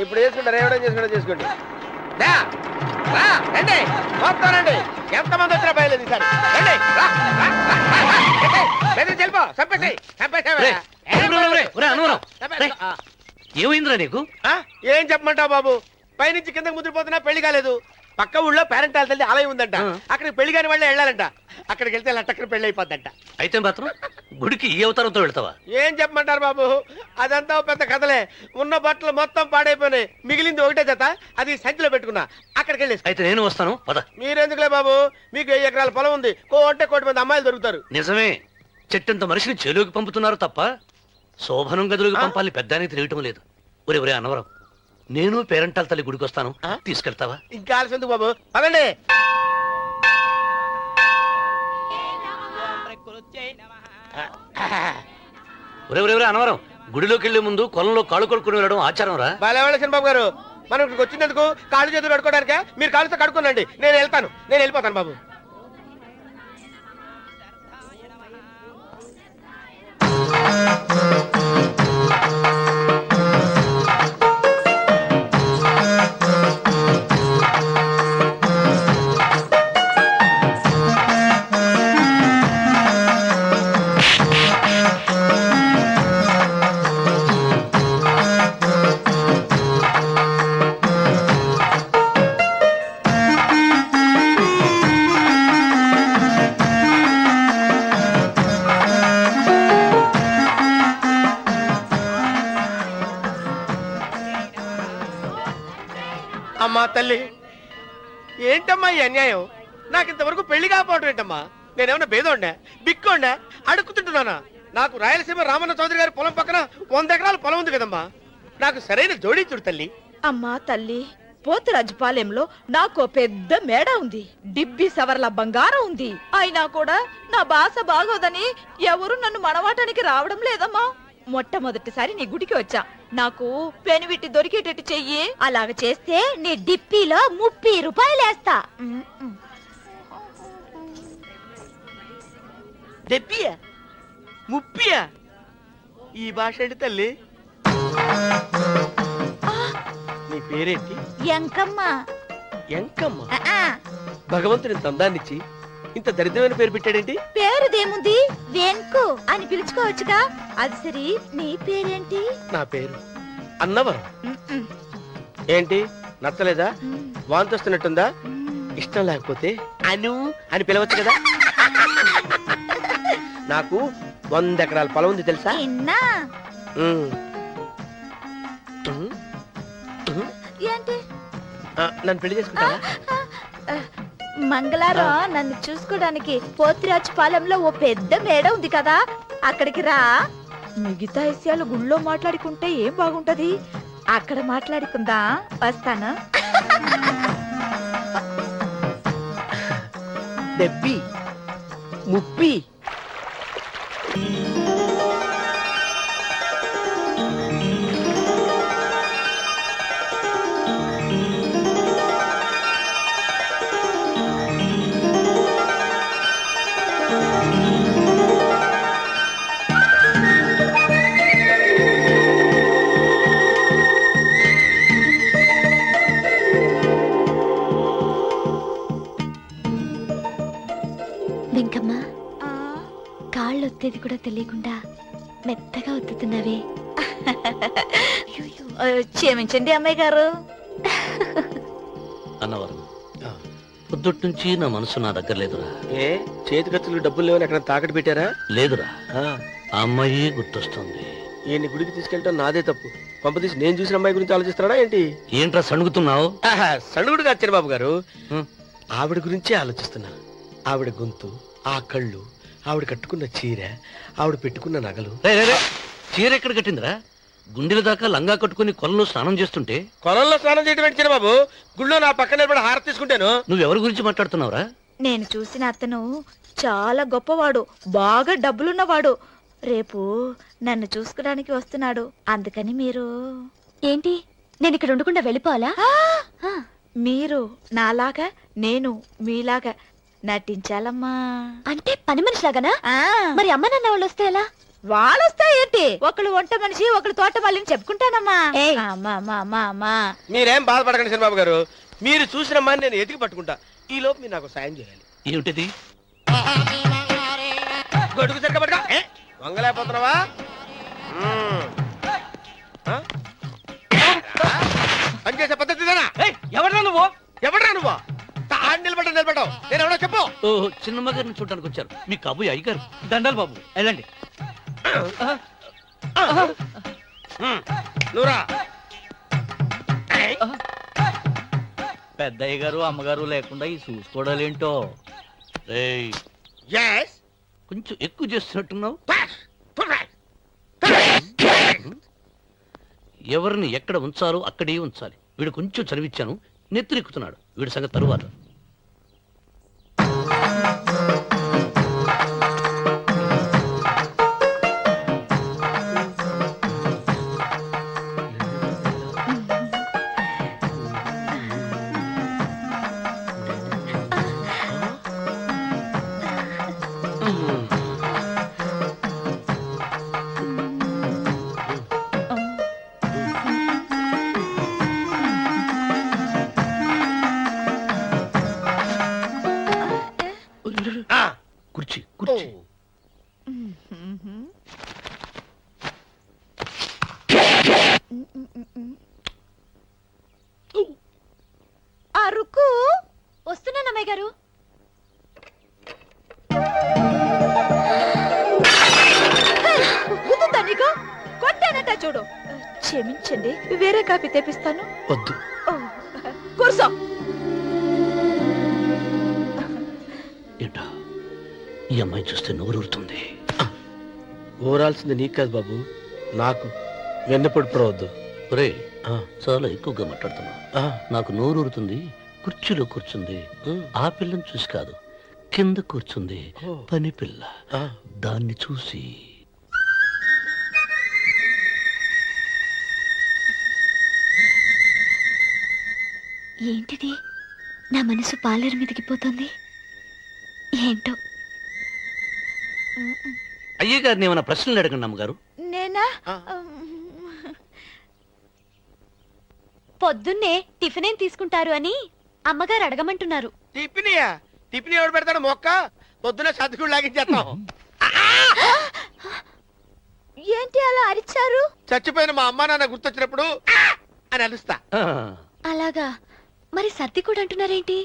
ఇప్పుడు చేసుకుంటారు ఎవడో చేసుకుంటా చేసుకోండి రండి మొత్తం రండి ఎంతమంది వచ్చినా బయలేదు ఈసారి ఏమైందిరా నీకు? ఏం చెప్పమంటావు బాబు? పైనుంచి కిందకి ముద్రపోతున్నా పెళ్లి కాలేదు. పక్క ఊళ్ళో పేరెంట్ తల్లి ఆలయం ఉందంట, అక్కడికి పెళ్లి కాని వాళ్ళే వెళ్ళాలంట. అక్కడికి వెళ్తే లట్టక్కన పెళ్లి అయిపోద్దంట. అయితే మాత్రం గుడికి ఈ అవతారంతో వెళ్తావా? ఏం చెప్పమంటారు బాబు, అదంతా పెద్ద కథలే. ఉన్న బట్టలు మొత్తం పాడైపోయినాయి, మిగిలింది ఒకటే జత, అది సంచిలో పెట్టుకున్నా. అక్కడికి వెళ్ళేసి అయితే నేను వస్తాను పద. మీరెందుకులే బాబు, మీకు 10 ఎకరాల పొలం ఉంది, అంటే 1 మంది అమ్మాయిలు దొరుకుతారు. నిజమే, చెట్టంత మనిషిని చెలువుకి పంపుతున్నారు తప్ప శోభనం గదులకు పంపాలని పెద్దానికి తెలియటం లేదు. ఒరే ఒరే అన్నవరం, నేను పేరెంటాల తల్లి గుడికి వస్తాను, తీసుకెళ్తావా? ఇంకా ఆలస్యం ఎందుకు బాబు, పదండి. ఒరే ఒరే ఒరే అన్నవరం, గుడిలోకి వెళ్లే ముందు కొలంలో కాళ్ళు కొడుకుని వెళ్ళడం ఆచారం రా. బాలేవాళ్ళ చంద్రబాబు గారు, మనం ఇక్కడికి వచ్చినందుకు కాళ్ళు చేతులు కడుక్కోవడానికే. మీరు కాళ్ళతో కడుక్కోనండి, నేను వెళ్తాను, నేను వెళ్ళిపోతాను బాబు. అమ్మా తల్లి, ఏంటమ్మా ఈ అన్యాయం? నాకు ఇంతవరకు పెళ్లి కాకపోవడం ఏంటమ్మా? నేనేమన్నా బేదోండా, బిక్కోండా, అడుక్కుతుంటున్నానా? నాకు రాయలసీమ రామన్న చౌదరి గారి పొలం పక్కన 100 ఎకరాల పొలం ఉంది కదమ్మా. నాకు సరైన జోడించుడు తల్లి. అమ్మా తల్లి, పోతురాజుపాలెంలో నాకు పెద్ద మేడ ఉంది, డిబ్బి సవర్ల బంగారం ఉంది. అయినా కూడా నా భాష బాగోదని ఎవరు నన్ను మనవాటానికి రావడం లేదమ్మా. మొట్టమొదటిసారి నీ గుడికి వచ్చా, నాకు పెనివిట్టి దొరికేటట్టు చెయ్యి. అలాగ చేస్తే నీ డిప్పిలో 30 రూపాయలు వేస్తా. డెబ్బియా 30? ఈ భాష ఏంటి తల్లి? నీ పేరేంటి? ఎంకమ్మ. ఎంకమ్మ? భగవంతుని ఇంత అందాన్నిచ్చి ఇంత దరిద్రమైన పేరు పెట్టాడేంటి? పేరుదేముంది, వెంకు అని పిలుచుకోవచ్చుగా. అది సరి, నీ పేరేంటి? నా పేరు అన్నవరం. ఏంటి నచ్చలేదా? వాంతొస్తున్నట్టుందా? ఇష్టం లేకపోతే అను అని పిలవచ్చు కదా. నాకు 100 ఎకరాల పొలం ఉంది తెలుసా? నన్ను పెళ్లి చేసుకుంటావా? మంగళారం నన్ను చూసుకోవడానికి పోతిరాజుపాలెంలో ఓ పెద్ద మేడ ఉంది కదా, అక్కడికి రా. మిగతా విషయాలు గుళ్ళో మాట్లాడుకుంటే ఏం బాగుంటది, అక్కడ మాట్లాడుకుందా. వస్తాను. డెబ్బి 30. వెంకమ్మ, కాళ్ళు ఒత్తేది కూడా తెలియకుండా మెత్తగా ఒత్తుతున్నవే. క్షమించండి అమ్మాయి గారు. అన్నవరం, పొద్దుటి నుంచి నా మనసు నా దగ్గర లేదురా. ఏ చేతి ఖర్చులు డబ్బులు లేవని ఎక్కడ తాకట్టు పెట్టారా? లేదురా, ఆ అమ్మాయి గుర్తొస్తుంది. ఈయన్ని గుడికి తీసుకెళ్ళటం నాదే తప్పు. పంపదీసి నేను చూసిన అమ్మాయి గురించి ఆలోచిస్తున్నాడా ఏంటి? ఏంట్రా సణుగుతున్నావు? సణుగుడు కాదు బాబు గారు, ఆవిడ గురించే ఆలోచిస్తున్నా. ఆవిడ గొంతు, ఆ కళ్ళు, ఆవిడ కట్టుకున్న చీర, ఆవిడ పెట్టుకున్న నగలు. రే, రే, రే. చీర ఎక్కడ కట్టిందిరా? గుండెల దాకా లంగా కట్టుకుని కొలంలో స్నానం చేస్తుంటే కొలంలో స్నానం చేయడం ఏంటి బాబు? గుళ్ళో నా పక్కన నిలబడి హారతి తీసుకుంటాను. నువ్వెవరి గురించి మాట్లాడుతున్నావురా? నేను చూసిన అతను చాలా గొప్పవాడు, బాగా డబ్బులున్నవాడు. రేపు నన్ను చూసుకోడానికి వస్తున్నాడు. అందుకని మీరు ఏంటి నేను ఇక్కడ ఉండకుండా వెళ్ళిపోవాలా? ఆ, మీరు నాలాగా, నేను మీలాగా నటించాలమ్మా. అంటే పని మనిషిలాగానా? ఆ, మరి అమ్మ నాన్న వాళ్ళు వస్తే ఎలా? వాళ్ళొస్తా ఏంటి? ఒకళ్ళు వంట మనిషి, ఒకళ్ళు తోట మళ్ళీ చెప్పుకుంటానమ్మా. ఏయ్. అమ్మా అమ్మా అమ్మా అమ్మా. మీరేం బాధపడకండి చంద్రబాబు గారు. మీరు చూసిన అమ్మాయిని నేను ఎతికి పట్టుకుంటా. ఈ లోపు మీరు నాకు సాయం చేయాలి. ఏమిటిది? గొడుగు సరిగ్గా పట్టుకో. వంగలేకపోతున్నావా? పనిచేసే పద్ధతి ఎవరా నువ్వు? ఎవడరా నువ్వు? నిలబడ్డావు. నేను ఎవడో చెప్పు. ఓ, చిన్నమ్మ గారిని చూడడానికి వచ్చారు. మీ కాబోయే అయ్యగారు. దండాలు బాబు, వెళ్ళండి. నువ్వురా. పెద్దయ్య గారు అమ్మగారు లేకుండా ఈ చూసుకోవడాలేంటో. రేయ్, Yes. కొంచెం ఎక్కువ చేస్తున్నట్టున్నావు. ఎవరిని ఎక్కడ ఉంచాలో అక్కడే ఉంచాలి. వీడు కొంచెం చదివిచ్చాను, నెత్తిరెక్కుతున్నాడు. వీడి సంగతి తరువాత. కుర్చీ కుర్చీ. అరుకు వస్తున్నాను అమ్మాయి గారు. గుద్దుతా నీకు? కొట్టానట చూడు. క్షమించండి, వేరే కాఫీ తెప్పిస్తాను. వద్దు. ఓ, కూర్చో. ఏంటా, ఈ అమ్మాయి చూస్తే నోరూరుతుంది. ఊరాల్సింది నీకు కాదు బాబు, నాకు. వెన్నపొడి పడవద్దు. ఒరే, చాలా ఎక్కువగా మాట్లాడుతున్నా. నాకు నోరూరుతుంది. కుర్చీలో కూర్చుంది. ఆ పిల్లని చూసి కాదు, కింద కూర్చుంది పని పిల్ల. దాన్ని చూసి ఏంటిది? నా మనసు పాలేరు మీదకి పోతుంది. ఏంటో. అయ్య గారిని ఏమైనా ప్రశ్నలు అడగండి అమ్మగారు. నేనా? పొద్దున్నే టిఫిన్ ఏం తీసుకుంటారు అని అమ్మగారు అడగమంటున్నారు. టిఫినియా? టిఫిన్ ఎవడు పెడతాడు? మొక్క పొద్దున సర్దుకుడు లాగించేస్తాం. ఏంటి అలా అరిచారు? చచ్చిపోయిన మా అమ్మా నాన్న గుర్తొచ్చినప్పుడు అని అలుస్తా. ఆ, అలాగా? మరి సర్ది కూడా అంటున్నారేంటి?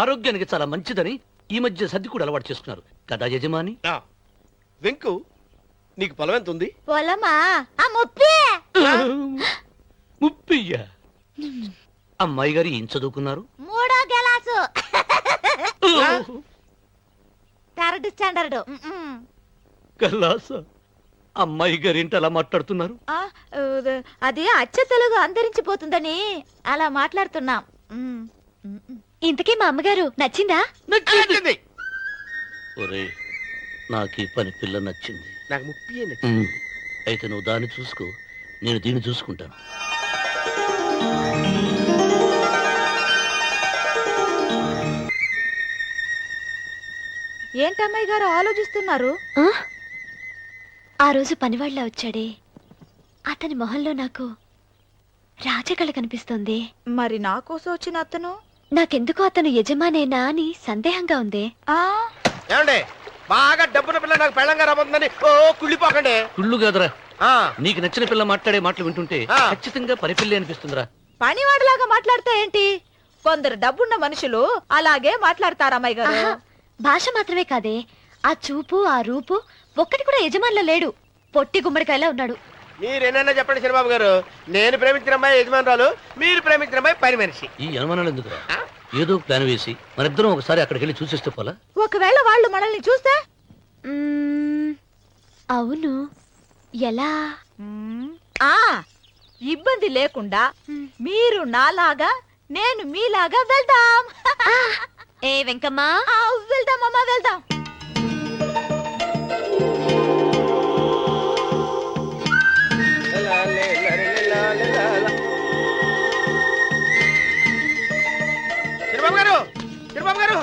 ఆరోగ్యానికి చాలా మంచిదని ఈ మధ్య సర్ది కూడా అలవాటు చేసుకున్నారు కదా యజమాని. వెంకు, నీకు పొలం ఎంత ఉంది? పొలమా? ఆ ముప్పి. ముప్పయ్య. అమ్మాయి గారు ఏం చదువుకున్నారు? 3వ గెలాసు. 3rd standard. కల్లాస. అమ్మాయి గారు ఏంటి అలా మాట్లాడుతున్నారు? అది అచ్చ తెలుగు అంతరించిపోతుందని అలా మాట్లాడుతున్నాం. ఇంతకీ మా అమ్మగారు నచ్చిందా? నచ్చింది. ఒరే, నాకు ఈ పని పిల్ల నచ్చింది. నాకు ముప్పి. అయితే నువ్వు దాన్ని చూసుకో, నేను దీన్ని చూసుకుంటాను. ఏంటమ్మాయి గారు ఆలోచిస్తున్నారు? ఆ రోజు పనివాళ్ళ వచ్చాడే, అతని మొహంలో నాకు రాజకళ కనిపిస్తోంది. మరి నా కోసం వచ్చిన అతను? నాకెందుకో అతను యజమానేనా అని సందేహంగా ఉంది. ఏమండి, బాగా డబ్బున పిల్ల నాకు పెళ్ళంగా రాబోతుందని ఓ కుళ్ళిపోకండి. కుళ్ళు కాదురా, నీకు నచ్చిన పిల్ల మాట్లాడే మాటలు వింటుంటే ఖచ్చితంగా పని పిల్లి అనిపిస్తుందిరా. పనివాడిలాగా మాట్లాడితే ఏంటి? కొందరు డబ్బున్న మనుషులు అలాగే మాట్లాడతారమ్మాయి గారు. భాష మాత్రమే కాదే, ఆ చూపు ఆ రూపు ఒక్కటి కూడా యజమానిలో లేడు. పొట్టి గుమ్మడికాయలా ఉన్నాడు. మీరేనన్నా చెప్పండి చంద్రబాబు గారు, నేను ప్రేమించిన అమ్మాయి యజమానురాలు, మీరు ప్రేమించిన అమ్మాయి పని మనిషి. ఈ అనుమానాలు ఎందుకురా? ఏదో ప్లాన్ వేసి మనిద్దరం ఒకసారి అక్కడికి వెళ్ళి చూసేస్తే పోలా? ఒకవేళ వాళ్ళు మనల్ని చూస్తే అవును, ఎలా? ఆ ఇబ్బంది లేకుండా మీరు నాలాగా నేను మీలాగా వెళ్దాం. ఏ వెంకమ్మ, వెళ్దాం అమ్మా, వెళ్దాం. చిరబాబు గారు, చిరబాబు గారు,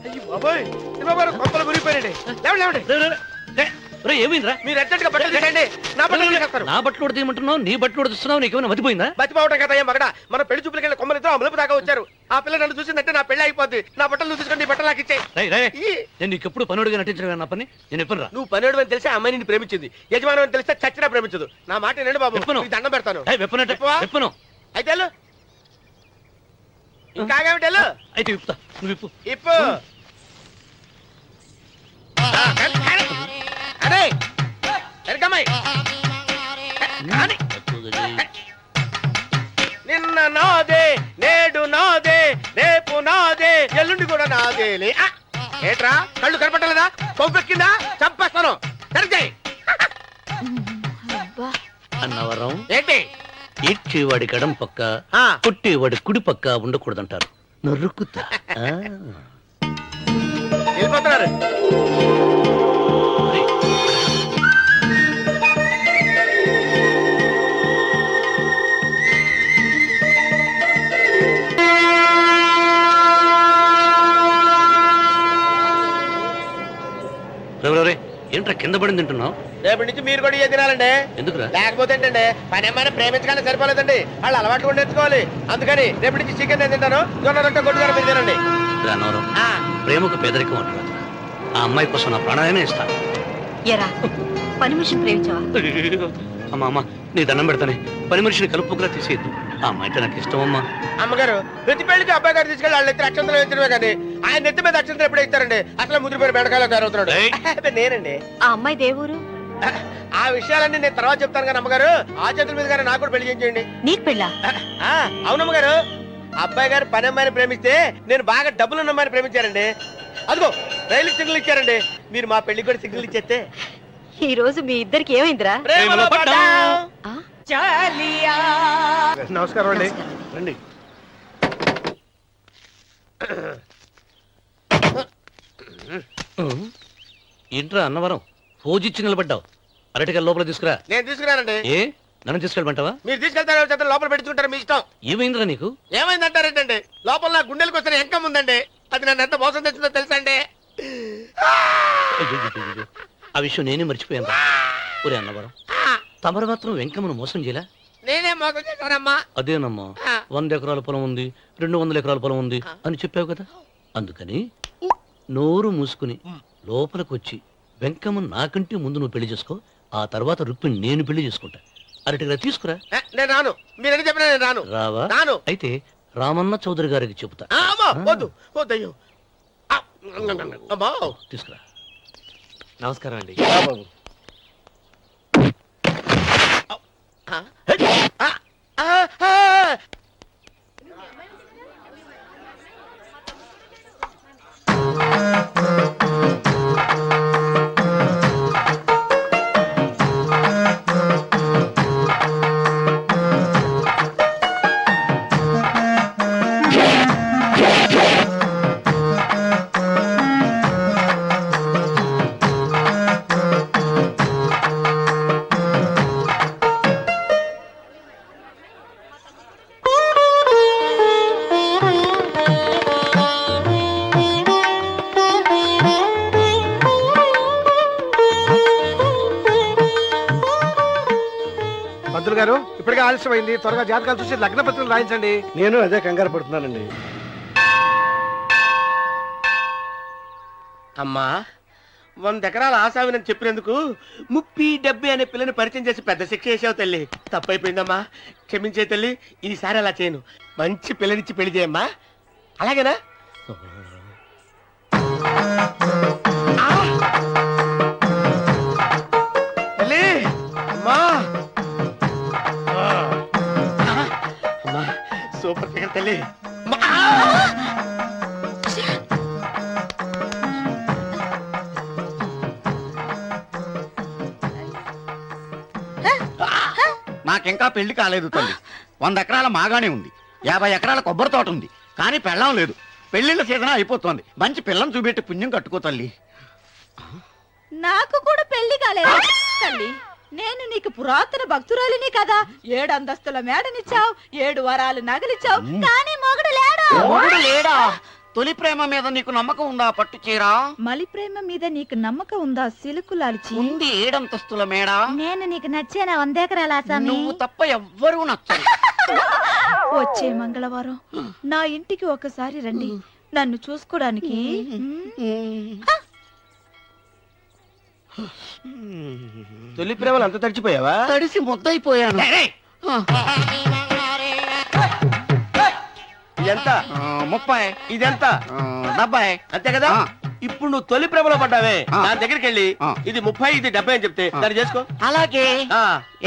అయ్యో బాబోయ్, చిరబాబు గారు కొంపలు మురిగిపోయారండి. లేవండి, లేవండి. ఏమైందిరా? మీరు అర్జెంట్గా బట్టలు తీసేయండి. నా బట్టలు తీసేస్తారు. నా బట్టలు ఉడతీయమంటున్నావు, నీ బట్టలు ఉడుతున్నావు, నీకేమైనా మతిపోయిందా? బతిపోవటం కదా ఏం మగడ, మన పెళ్లి చూపులకి వెళ్ళి కొమ్మలితో అమలుపు దాకా వచ్చారు. ఆ పిల్ల నన్ను చూసిందంటే నా పెళ్లి అయిపోద్ది. నా బట్టలు నువ్వు తీసుకొని బట్టలు నాకు ఇచ్చేయి. నేను నీకు ఎప్పుడు పనుడిగా నటించడం నా పని. నేను ఎప్పుడు రా? నువ్వు పనివాడు అని తెలిసి ఆ అమ్మాయి నిన్ను ప్రేమించింది, యజమాని అని తెలిస్తే చచ్చినా ప్రేమించదు. నా మాట వినండి బాబు, చెప్పను. నీకు దండం పెడతాను. చెప్పవా? చెప్పను. అయితే వెళ్ళు. ఇంకా ఆగేమిటి, వెళ్ళు. అయితే విప్పుతా, నువ్వు విప్పు. ఇప్పు. అరే ఎరకమ్మాయి, కానీ నిన్న నాదే, నేడు నాదే, రేపు నాదే, ఎల్లుండి కూడా నాదేలే. ఏట్రా కళ్ళు కనపట్టలేదా? కొవ్వెక్కిందా? చంపేస్తాను. సరిచేయి. అన్నవరం ఏంటి? ఇచ్చేవాడి కడం పక్క, ఆ. కొట్టేవాడి కుడి పక్క ఉండకూడదంటారు. నరుక్కుతా. వెళ్ళిపోతున్నారు. ఏంట్రా కింద పడింది తింటున్నావు? రేపటి నుంచి మీరు కూడా ఇదే తినాలండి. ఎందుకురా? లేకపోతే ఏంటండి, పని ఏమైనా ప్రేమించగానే సరిపోలేదండి, వాళ్ళు అలవాట్లు కూడా నేర్చుకోవాలి. అందుకని రేపటి నుంచి చికెన్ నేను తింటాను, జొన్న రొట్టె కొట్టుగారు మీరు తినండి. అన్నవరం, ప్రేమకు పేదరికం అంటారు. ఆ అమ్మాయి కోసం నా ప్రాణాలైనా ఇస్తాను. ఎరా పని మనిషిని ప్రేమించావా? అమ్మా అమ్మ, నీ దండం పెడతానే, పని మనిషిని కలుపుకులా తీసేయద్దు. ఆ అమ్మాయి అంటే నాకు ఇష్టం అమ్మా. అమ్మగారు, ప్రతి పెళ్లికి అబ్బాయి గారు తీసుకెళ్ళి వాళ్ళు ఎత్తి అక్షంతలు వేయించడమే కానీ ఆయన నెత్తి మీద అక్షంతలు ఎప్పుడే ఇస్తారండి. అసలు ముదిరిపోయిన బెడకాయలు తయారవుతున్నాడు. నేనండి. ఆ అమ్మాయి దేవురు. ఆ విషయాలన్నీ నేను తర్వాత చెప్తాను కానీ అమ్మగారు, ఆ చేతుల మీద కానీ నాకు కూడా పెళ్లి చేయండి. నీకు పెళ్ళా? అవునమ్మగారు, అబ్బాయి గారు పని అమ్మాయిని ప్రేమిస్తే నేను బాగా డబ్బులున్న అమ్మాయిని ప్రేమించారండి. అదిగో రైలు సిగ్నల్ ఇచ్చారండి. మీరు మా పెళ్లికి కూడా సిగ్నల్ ఇచ్చేస్తే. ఈ రోజు మీ ఇద్దరికి ఏమైందిరా? నమస్కారం అండి. రండి. ఏంట్రా అన్నవరం, ఫోజిచ్చి నిలబడ్డావు? అరటిగా లోపల తీసుకురా. నేను తీసుకురానండి. ఏ నన్ను తీసుకెళ్ళమంటావా? మీరు తీసుకెళ్తారు, లోపల పెట్టుకుంటారు, మీ ఇష్టం. ఏమైందిరా నీకు? ఏమైందంటారేంటండి, లోపల నా గుండెలకు వస్తున్న ఎంకం ఉందండి. అది నన్ను ఎంత మోసం తెచ్చిందో తెలుసా అండి. ఆ విషయం నేనే మర్చిపోయాను. ఒరే అన్నవరం, తమరు మాత్రం వెంకమ్మను మోసం చేయలే? నేనే మోసం చేశానమ్మా. అదేనమ్మా, 100 ఎకరాల పొలం ఉంది, 200 ఎకరాల పొలం ఉంది అని చెప్పావు కదా. అందుకని నోరు మూసుకుని లోపలికి వచ్చి వెంకమ్మ నాకంటే ముందు నువ్వు పెళ్లి చేసుకో. ఆ తర్వాత రుక్మిణి నేను పెళ్లి చేసుకుంటా. అరటిగా తీసుకురా. నేను రాను. మీరని చెప్పినా నేను రాను. రావా? రాను. అయితే రామన్న చౌదరి గారికి చెబుతా. వద్దు వద్దయ్యో. తీసుకురా. నమస్కారం అండి. పంతులు గారు, ఇప్పటికే ఆలస్యమైంది, త్వరగా జాతకాలు చూసి లగ్న పత్రికలు రాయించండి. నేను అదే కంగారు పడుతున్నానండి. అమ్మా, 100 ఎకరాల ఆశావినని చెప్పినందుకు 30-70 అనే పిల్లని పరిచయం చేసి పెద్ద శిక్ష చేసావు తల్లి. తప్పైపోయిందమ్మా, క్షమించే తల్లి. ఈసారి అలా చేయను. మంచి పిల్లనిచ్చి పెళ్లి చేయమ్మా. అలాగేనా? తల్లి, అమ్మా, అమ్మా, సూపర్ ఫిగర్ తల్లి. నాకింకా పెళ్లి కాలేదు తల్లి. 100 ఎకరాల మాగానే ఉంది, 50 ఎకరాల కొబ్బరి తోట ఉంది, కానీ పెళ్ళం లేదు. పెళ్లిళ్ళ సీజన్ అయిపోతోంది. మంచి పిల్లని చూపెట్టి పుణ్యం కట్టుకో తల్లి. నాకు కూడా పెళ్లి కాలేదు తల్లి. నేను నీకు పురాతన భక్తురాలిని కదా. 7 అంతస్తుల మేడనిచ్చావు, 7 వరాలు నగలిచ్చావు, కానీ మొగుడు లేడు. మొగుడు లేడా? తొలి ప్రేమ మీద నీకు నమ్మకం ఉందా పట్టు చీర? మలి ప్రేమ మీద నీకు నమ్మకం ఉందా సిలుకు లాల్చి? ఉంది 7 అంతస్తుల మేడ. నేను నీకు నచ్చేనా 100 ఎకరాల ఆసామి? నువ్వు తప్ప ఎవ్వరూ నచ్చరు. వచ్చే మంగళవారం నా ఇంటికి ఒకసారి రండి నన్ను చూసుకోవడానికి. తొలి ప్రేమలు అంత తడిచిపోయావా? తడిసి ముద్దయిపోయాను. ఎంత? 30. ఇదెంత? 70. అంతే కదా. ఇప్పుడు నువ్వు తొలి ప్రేమలో పడ్డావే, దాని దగ్గరికి వెళ్ళి ఇది 30 ఇది 70 అని చెప్తే దాన్ని చేసుకో. అలాగే.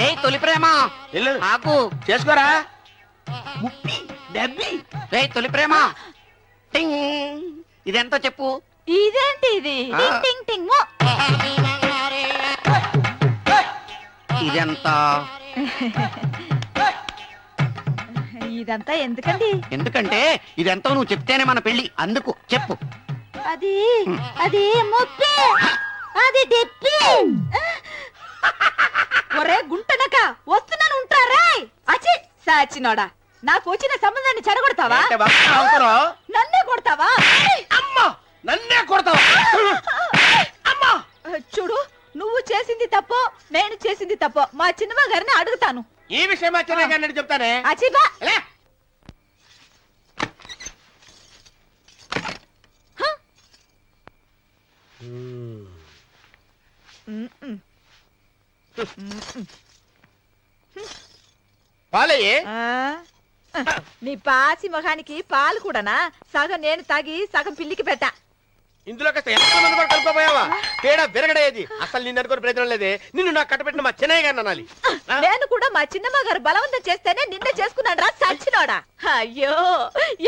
ఏ తొలి ప్రేమ వెళ్ళు, ఆకు చేసుకోరా. 30 70. ఏ తొలి ప్రేమ టింగ్. ఇదెంత చెప్పు? ఇదేంటి ఇది? టింగ్ టింగ్ టింగ్ మో. ఇదెంత? ఇదంతా ఎందుకండి? ఎందుకంటే ఇదెంతో నువ్వు చెప్తేనే మన పెళ్లి. అందుకు చెప్పు. అది అది ముప్పి, అది డెప్పి. ఒరే గుంటనక వస్తున్నాను ఉంటారా? అచి సాచినోడా, నాకు వచ్చిన సంబంధాన్ని చెడగొడతావా? అంటే వస్తా అవసరం. నన్నే కొడతావా? అమ్మా, నన్నే కొడతావా? అమ్మా, చూడు, నువ్వు చేసింది తప్పో నేను చేసింది తప్పో మా చిన్నమ్మ గారిని అడుగుతాను. ఈ విషయం అచ్చనే చెప్తానే. అచిబా ఎలా? పాలయ్యే. నీ పాసి మొహానికి పాలు కూడానా? సగం నేను తాగి సగం పిల్లికి పెట్టా. ఇందులో కాస్త ఎంత మంది కూడా కలుపుకోపోయావా? తేడా విరగడేది. అసలు నిన్ను అనుకుని ప్రయత్నం లేదే. నిన్ను నాకు కట్టబెట్టిన మా చెన్నయ్య గారిని అనాలి. నేను కూడా మా చిన్నమ్మ గారు బలవంతం చేస్తేనే నిన్నే చేసుకున్నాడు రా సచ్చినోడా. అయ్యో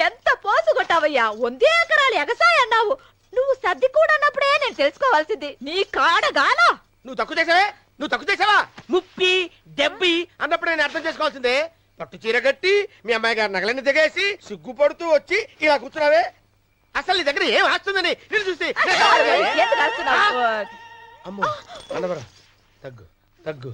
ఎంత పోసు కొట్టావయ్యా. 100 ఎకరాలు ఎగసాయ అన్నావు. నువ్వు సర్ది కూడా అన్నప్పుడే నేను తెలుసుకోవాల్సింది. నీ కాడగానా? నువ్వు తక్కువ చేసావా? 30 70 అన్నప్పుడు నేను అర్థం చేసుకోవాల్సిందే. పట్టు చీర కట్టి మీ అమ్మాయి గారి నగలన్నీ దిగేసి సిగ్గుపడుతూ వచ్చి ఇలా కూర్చున్నావే. అసలు నీ దగ్గర ఏం వస్తుందని నేను చూస్తే ఎందుకు అరుస్తున్నావు? అమ్మో, తగ్గు